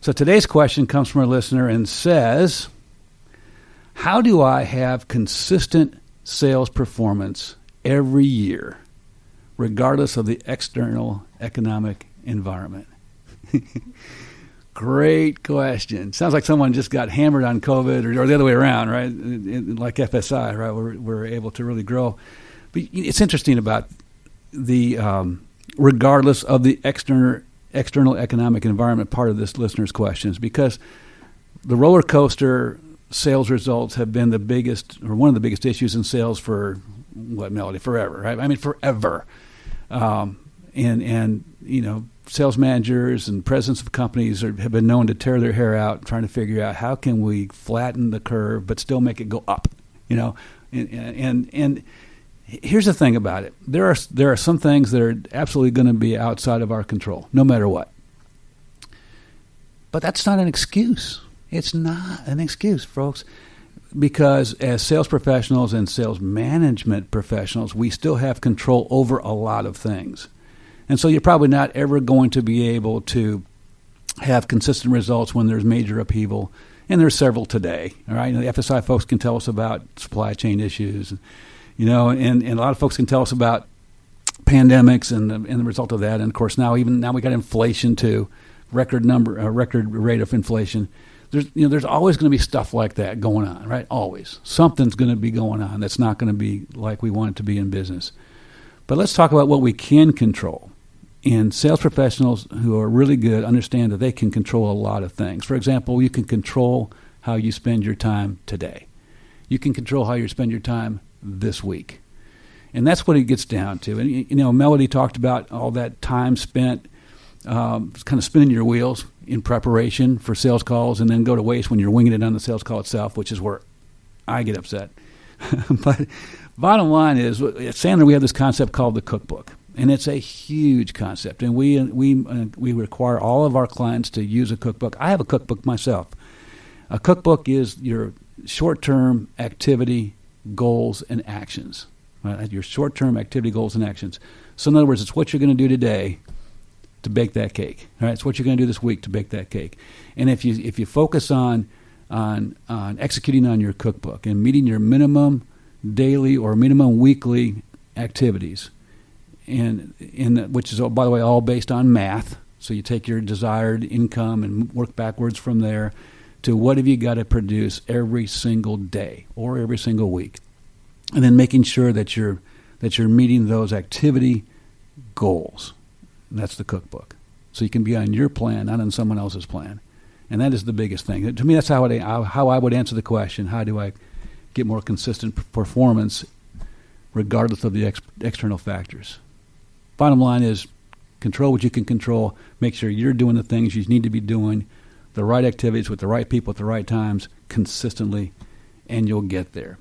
So today's question comes from a listener and says, how do I have consistent sales performance every year, regardless of the external economic environment? Great question. Sounds like someone just got hammered on COVID or the other way around, right? Like FSI, right? We're able to really grow. But it's interesting about the regardless of the external economic environment part of this listener's questions, because the roller coaster sales results have been the biggest, or one of the biggest issues in sales for what, Melody? Forever, right? I mean, forever. And sales managers and presidents of companies have been known to tear their hair out trying to figure out how can we flatten the curve but still make it go up. And here's the thing about it: there are some things that are absolutely going to be outside of our control, no matter what. But that's not an excuse. It's not an excuse, folks, because as sales professionals and sales management professionals, we still have control over a lot of things. And so you're probably not ever going to be able to have consistent results when there's major upheaval, and there's several today. All right, the FSI folks can tell us about supply chain issues, and a lot of folks can tell us about pandemics and the result of that. And of course, now we got inflation too, record rate of inflation. There's always going to be stuff like that going on, right? Always. Something's going to be going on that's not going to be like we want it to be in business. But let's talk about what we can control. And sales professionals who are really good understand that they can control a lot of things. For example, you can control how you spend your time today. You can control how you spend your time this week. And that's what it gets down to. And, Melody talked about all that time spent kind of spinning your wheels in preparation for sales calls and then go to waste when you're winging it on the sales call itself, which is where I get upset. But bottom line is, at Sandler, we have this concept called the cookbook. And it's a huge concept, and we require all of our clients to use a cookbook. I have a cookbook myself. A cookbook is your short-term activity, goals, and actions. Right? Your short-term activity, goals, and actions. So in other words, it's what you're going to do today to bake that cake. All right? It's what you're going to do this week to bake that cake. And if you focus on executing on your cookbook and meeting your minimum daily or minimum weekly activities, and which is, by the way, all based on math. So you take your desired income and work backwards from there to what have you got to produce every single day or every single week, and then making sure that you're meeting those activity goals. And that's the cookbook. So you can be on your plan, not on someone else's plan, and that is the biggest thing. To me, that's how I would answer the question: how do I get more consistent performance, regardless of the external factors? Bottom line is, control what you can control. Make sure you're doing the things you need to be doing, the right activities with the right people at the right times, consistently, and you'll get there.